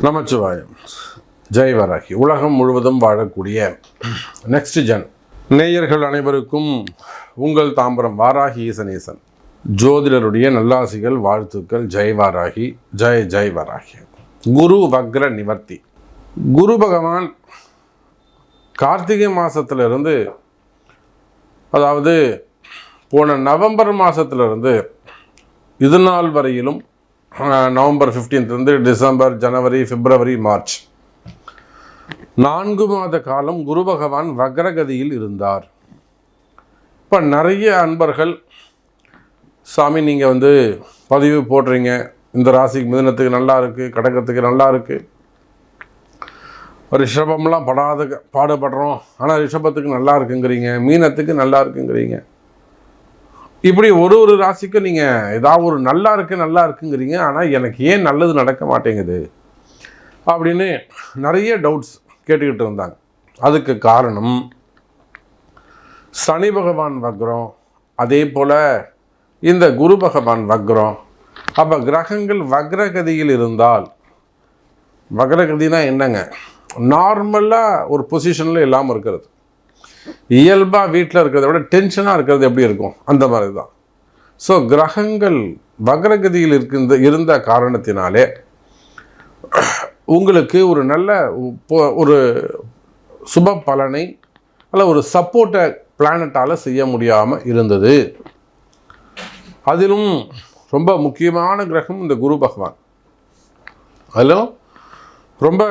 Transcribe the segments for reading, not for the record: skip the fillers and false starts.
நமச்சிவாயம். ஜெய் வராகி. உலகம் முழுவதும் வாழக்கூடிய நெக்ஸ்ட் ஜென் நேயர்கள் அனைவருக்கும் உங்கள் தாம்பரம் வாராகி ஈசனேசன் ஜோதிடருடைய நல்லாசிகள், வாழ்த்துக்கள். ஜெய் வாராகி, ஜெய் ஜெய் வராகி. குரு வக்ர நிவர்த்தி. குரு பகவான் கார்த்திகை மாதத்திலிருந்து, அதாவது போன நவம்பர் மாதத்திலிருந்து இது நாள் வரையிலும், நவம்பர் 15 டிசம்பர், ஜனவரி, பிப்ரவரி, மார்ச் 4 மாத காலம் குரு பகவான் வக்ரகதியில் இருந்தார். இப்போ நிறைய அன்பர்கள், சாமி நீங்கள் பதிவு போடுறீங்க, இந்த ராசிக்கு மிதுனத்துக்கு நல்லா இருக்குது, கடகத்துக்கு நல்லா இருக்குது, ரிஷபம்லாம் பாடுபடுறோம் ஆனால் ரிஷபத்துக்கு நல்லா இருக்குங்கிறீங்க, மீனத்துக்கு நல்லா இருக்குங்கிறீங்க. இப்படி ஒரு ராசிக்கு நீங்கள் ஏதாவது ஒரு நல்லா இருக்குங்கிறீங்க, ஆனால் எனக்கு ஏன் நல்லது நடக்க மாட்டேங்குது அப்படின்னு நிறைய டவுட்ஸ் கேட்டுக்கிட்டு இருந்தாங்க. அதுக்கு காரணம் சனி பகவான் வக்ரம், அதே போல் இந்த குரு பகவான் வக்ரம். அப்போ கிரகங்கள் வக்ரகதியில் இருந்தால், வக்ரகதினா என்னங்க, நார்மலாக ஒரு பொசிஷனில் இல்லாமல் இருக்கிறது, இயல்பாக வீட்டில் இருக்கிறத விட டென்ஷனாக இருக்கிறது எப்படி இருக்கும், அந்த மாதிரி தான். ஸோ கிரகங்கள் வக்ரகதியில் இருந்த காரணத்தினாலே உங்களுக்கு ஒரு நல்ல ஒரு சுப பலனை அல்ல ஒரு சப்போர்ட்டை பிளானட்டால் செய்ய முடியாமல் இருந்தது. அதிலும் ரொம்ப முக்கியமான கிரகம் இந்த குரு பகவான். அதிலும் ரொம்ப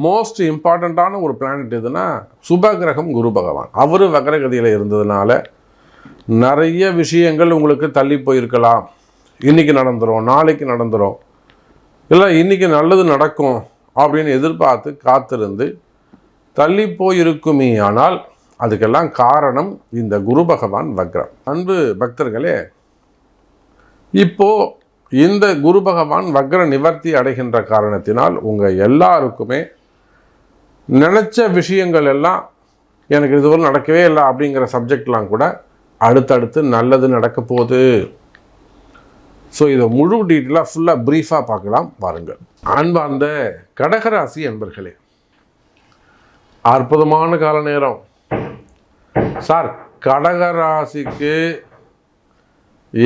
மோஸ்ட் இம்பார்ட்டண்ட்டான ஒரு பிளானட் எதுனா சுப கிரகம் குரு பகவான். அவர் வக்ரகதியில் இருந்ததுனால நிறைய விஷயங்கள் உங்களுக்கு தள்ளி போயிருக்கலாம். இன்றைக்கி நடந்துடும், நாளைக்கு நடந்துடும், இல்லை இன்றைக்கி நல்லது நடக்கும் அப்படின்னு எதிர்பார்த்து காத்திருந்து தள்ளி போயிருக்குமே. ஆனால் அதுக்கெல்லாம் காரணம் இந்த குரு பகவான் வக்ரம். அன்பு பக்தர்களே, இப்போது இந்த குரு பகவான் வக்ர நிவர்த்தி அடைகின்ற காரணத்தினால் உங்கள் எல்லாருக்குமே நினச்ச விஷயங்கள் எல்லாம், எனக்கு இதுவரை நடக்கவே இல்லை அப்படிங்கிற சப்ஜெக்ட்லாம் கூட அடுத்தடுத்து நல்லது நடக்க போகுது. ஸோ இதை முழு டீட்டெயிலாக ஃபுல்லாக ப்ரீஃபாக பார்க்கலாம் பாருங்கள். அன்பார்ந்த கடகராசி என்பர்களே, அற்புதமான கால நேரம் சார். கடகராசிக்கு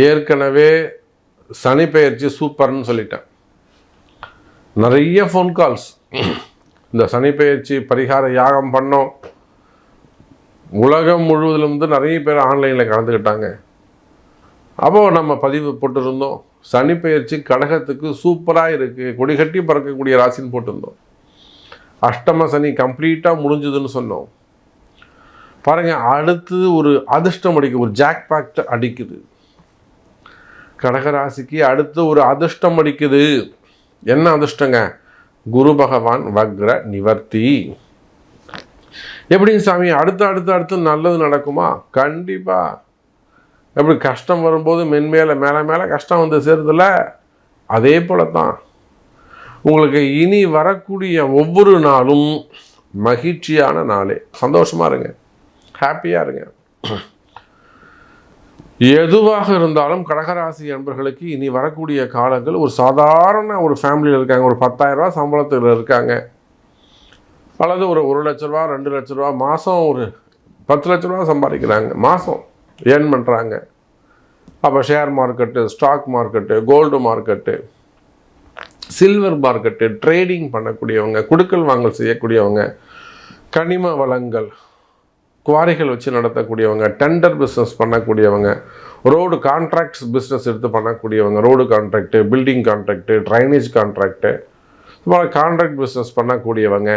ஏற்கனவே சனி பெயர்ச்சி சூப்பர்னு சொல்லிட்டேன். நிறைய ஃபோன் கால்ஸ், இந்த சனி பெயர்ச்சி பரிகார யாகம் பண்ணோம், உலகம் முழுவதிலிருந்து நிறைய பேர் ஆன்லைனில் கலந்துக்கிட்டாங்க. அப்போது நம்ம பதிவு போட்டிருந்தோம், சனி பெயர்ச்சி கடகத்துக்கு சூப்பராக இருக்குது, கொடிகட்டி பறக்கக்கூடிய ராசின்னு போட்டிருந்தோம். அஷ்டம சனி கம்ப்ளீட்டாக முடிஞ்சதுன்னு சொன்னோம். பாருங்கள், அடுத்து ஒரு அதிர்ஷ்டம் அடிக்குது, ஒரு ஜாக்பாக்ட் அடிக்குது. கடகராசிக்கு அடுத்து ஒரு அதிர்ஷ்டம் அடிக்குது. என்ன அதிர்ஷ்டங்க? குரு பகவான் வக்ர நிவர்த்தி. எப்படிங்க சாமி, அடுத்து நல்லது நடக்குமா? கண்டிப்பாக. எப்படி கஷ்டம் வரும்போது மேலே கஷ்டம் வந்து சேருதில்ல, அதே போல தான் உங்களுக்கு இனி வரக்கூடிய ஒவ்வொரு நாளும் மகிழ்ச்சியான நாளே. சந்தோஷமாக இருங்க, ஹாப்பியாக இருங்க. எதுவாக இருந்தாலும் கடகராசி என்பர்களுக்கு இனி வரக்கூடிய காலங்கள், ஒரு சாதாரண ஒரு ஃபேமிலியில் இருக்காங்க, ஒரு 10,000 ரூபா சம்பளத்தில் இருக்காங்க, அல்லது ஒரு 1 லட்ச ரூபா 2 லட்ச ரூபா மாதம், ஒரு 10 லட்ச ரூபா சம்பாதிக்கிறாங்க, மாதம் ஏர்ன் பண்ணுறாங்க. அப்போ share market, stock market, gold market, silver market, trading பண்ணக்கூடியவங்க, குடுக்கல் வாங்கல் செய்யக்கூடியவங்க, கனிம வளங்கள், குவாரிகள் வச்சு நடத்தக்கூடியவங்க, டெண்டர் பிஸ்னஸ் பண்ணக்கூடியவங்க, ரோடு கான்ட்ராக்ட்ஸ் பிஸ்னஸ் எடுத்து பண்ணக்கூடியவங்க, road contract, building contract, drainage contract, contract business பண்ணக்கூடியவங்க,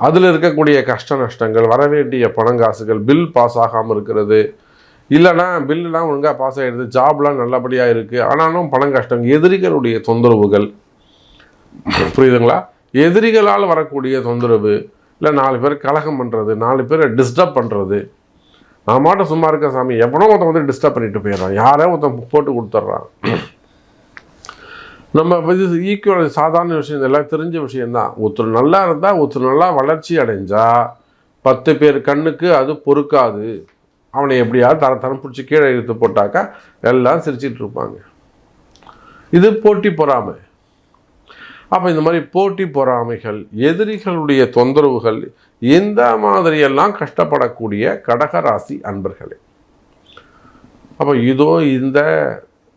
அதில் இருக்கக்கூடிய கஷ்ட நஷ்டங்கள், வரவேண்டிய பணங்காசுகள், பில் பாஸ் ஆகாமல் இருக்கிறது, இல்லைனா பில்லுலாம் ஒழுங்காக பாஸ் ஆகிடுது, ஜாப்லாம் நல்லபடியாக இருக்குது, ஆனாலும் பணம் கஷ்டம், எதிரிகளுடைய தொந்தரவுகள், புரியுதுங்களா? எதிரிகளால் வரக்கூடிய தொந்தரவு, இல்லை 4 பேர் கலகம் பண்ணுறது, 4 பேரை டிஸ்டர்ப் பண்ணுறது. நான் மாட்டும் சும்மா இருக்க சாமி, எவனோ ஒருத்தன் டிஸ்டர்ப் பண்ணிட்டு போயிடுறான், யாரோ ஒருத்தன் போட்டு கொடுத்துட்றான். நம்ம ஈக்குவல் சாதாரண விஷயம், இதெல்லாம் தெரிஞ்ச விஷயந்தான். ஒருத்தர் நல்லா இருந்தால், ஒருத்தர் நல்லா வளர்ச்சி அடைஞ்சால் 10 பேர் கண்ணுக்கு அது பொறுக்காது. அவனை எப்படியாவது தரம் பிடிச்சி கீழே இழுத்து போட்டாக்கா எல்லாம் சிரிச்சிட்டு இருப்பாங்க. இது போட்டி பொறாமை. அப்போ இந்த மாதிரி போட்டி பொறாமைகள், எதிரிகளுடைய தொந்தரவுகள், எந்த மாதிரியெல்லாம் கஷ்டப்படக்கூடிய கடகராசி அன்பர்களே. அப்போ இதோ இந்த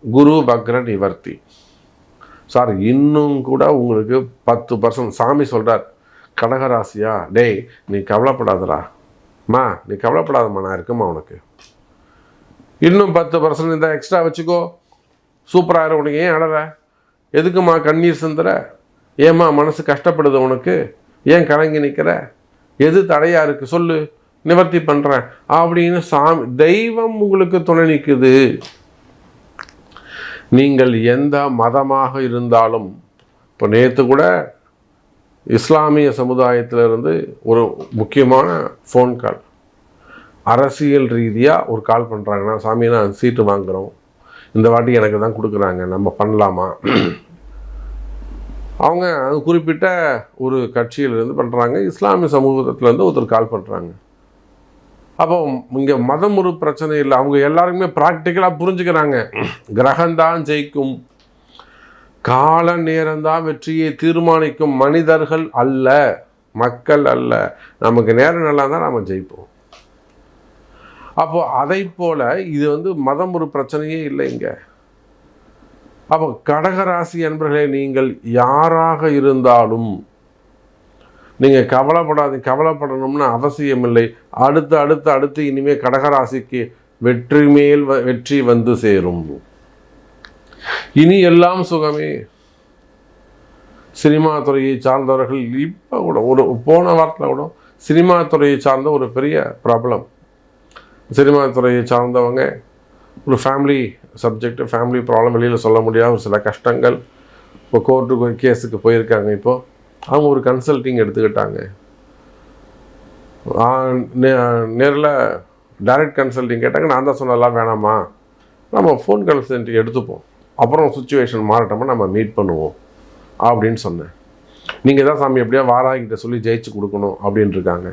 குரு வக்ர நிவர்த்தி சார் இன்னும் கூட உங்களுக்கு 10% சாமி சொல்கிறார். கடகராசியா, டேய் நீ கவலைப்படாதடா மா, நீ கவலைப்படாதம்மா, நான் இருக்குமா உனக்கு, இன்னும் 10% இந்த எக்ஸ்ட்ரா வச்சுக்கோ, சூப்பராக உனக்கு, ஏன் அழற, எதுக்குமா கண்ணீர் சிந்துற, ஏம்மா மனசு கஷ்டப்படுது உனக்கு, ஏன் கலங்கி நிற்கிற, எது தடையாக இருக்குது சொல்லு, நிவர்த்தி பண்ணுறேன் அப்படின்னு சாமி தெய்வம் உங்களுக்கு துணை நிற்குது. நீங்கள் எந்த மதமாக இருந்தாலும், இப்போ நேற்று கூட இஸ்லாமிய சமுதாயத்திலிருந்து ஒரு முக்கியமான ஃபோன் கால், அரசியல் ரீதியாக ஒரு கால் பண்ணுறாங்கன்னா, சாமி நான் சீட்டு வாங்குகிறோம், இந்த வாட்டி எனக்கு தான் கொடுக்குறாங்க, நம்ம பண்ணலாமா, அவங்க குறிப்பிட்ட ஒரு கட்சியிலேருந்து பண்ணுறாங்க, இஸ்லாமிய சமூகத்திலேருந்து ஒருத்தர் கால் பண்ணுறாங்க. அப்போ இங்கே மதம் ஒரு பிரச்சனை இல்லை, அவங்க எல்லாருக்குமே ப்ராக்டிக்கலாக புரிஞ்சுக்கிறாங்க, கிரகம்தான் ஜெயிக்கும், கால நேரம்தான் வெற்றியை தீர்மானிக்கும், மனிதர்கள் அல்ல, மக்கள் அல்ல, நமக்கு நேரம் நல்லா தான் நாம் ஜெயிப்போம். அப்போது அதை போல் இது மதம் ஒரு பிரச்சனையே இல்லை இங்கே. அப்போ கடகராசி என்பர்களே, நீங்கள் யாராக இருந்தாலும் நீங்கள் கவலைப்படணும்னு அவசியம் இல்லை. அடுத்து இனிமேல் கடகராசிக்கு வெற்றி மேல் வெற்றி வந்து சேரும். இனி எல்லாம் சுகமே. சினிமா துறையை சார்ந்தவர்கள் இப்போ கூட போன வாரத்தில் கூட சினிமா துறையை சார்ந்த ஒரு பெரிய ப்ராப்ளம், சினிமா துறையை சார்ந்தவங்க ஒரு ஃபேமிலி சப்ஜெக்ட், ஃபேமிலி ப்ராப்ளம், வெளியில் சொல்ல முடியாத ஒரு சில கஷ்டங்கள், இப்போ கோர்ட்டுக்கு கேஸுக்கு போயிருக்காங்க. இப்போது அவங்க ஒரு கன்சல்ட்டிங் எடுத்துக்கிட்டாங்க. நேரில் டைரக்ட் கன்சல்ட்டிங் கேட்டாங்க. நான் தான் சொன்னதெல்லாம் வேணாமா, நம்ம ஃபோன் கன்சல்ட்டிங் எடுத்துப்போம், அப்புறம் சுச்சுவேஷன் மாறட்டோமா நம்ம மீட் பண்ணுவோம் அப்படின்னு சொன்னேன். நீங்கள் தான் சாமி எப்படியா வாராகிட்ட சொல்லி ஜெயிச்சு கொடுக்கணும் அப்படின்னு இருக்காங்க.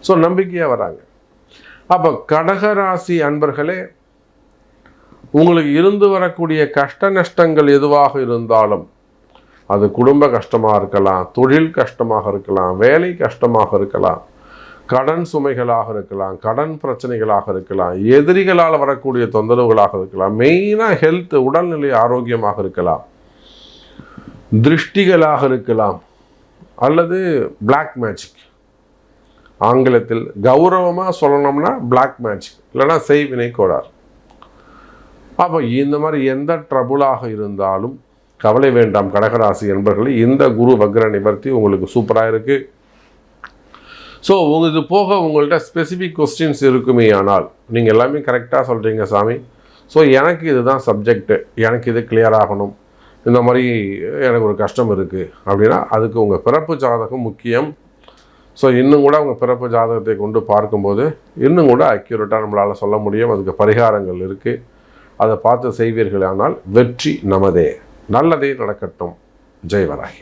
ஸோ நம்பிக்கையாக வராங்க. அப்போ கடகராசி அன்பர்களே, உங்களுக்கு இருந்து வரக்கூடிய கஷ்ட நஷ்டங்கள் எதுவாக இருந்தாலும், அது குடும்ப கஷ்டமாக இருக்கலாம், தொழில் கஷ்டமாக இருக்கலாம், வேலை கஷ்டமாக இருக்கலாம், கடன் சுமைகளாக இருக்கலாம், கடன் பிரச்சனைகளாக இருக்கலாம், எதிரிகளால் வரக்கூடிய தொந்தரவுகளாக இருக்கலாம், மெயினாக ஹெல்த் உடல்நிலை ஆரோக்கியமாக இருக்கலாம், திருஷ்டிகளாக இருக்கலாம், அல்லது பிளாக் மேஜிக், ஆங்கிலத்தில் கௌரவமாக சொல்லணும்னா பிளாக் மேஜிக், இல்லைன்னா செய்வினை கோளாறு. அப்போ இந்த மாதிரி எந்த ட்ரபுளாக இருந்தாலும் கவலை வேண்டாம் கடகராசி என்பர்களே, இந்த குரு வக்ர நிவர்த்தி உங்களுக்கு சூப்பராக இருக்குது. ஸோ இது போக உங்கள்கிட்ட ஸ்பெசிஃபிக் கொஸ்டின்ஸ் இருக்குமே, ஆனால் நீங்கள் எல்லாமே கரெக்டாக சொல்கிறீங்க சாமி, ஸோ எனக்கு இதுதான் சப்ஜெக்டு, எனக்கு இது கிளியர் ஆகணும், இந்த மாதிரி எனக்கு ஒரு கஷ்டம் இருக்குது அப்படின்னா அதுக்கு உங்கள் பிறப்பு ஜாதகம் முக்கியம். ஸோ இன்னும் கூட உங்கள் பிறப்பு ஜாதகத்தை கொண்டு பார்க்கும்போது இன்னும் கூட அக்யூரேட்டாக நம்மளால் சொல்ல முடியும். அதுக்கு பரிகாரங்கள் இருக்குது, அதை பார்த்து செய்வீர்கள், ஆனால் வெற்றி நமதே. நல்லதே நடக்கட்டும். ஜெய் வராகி.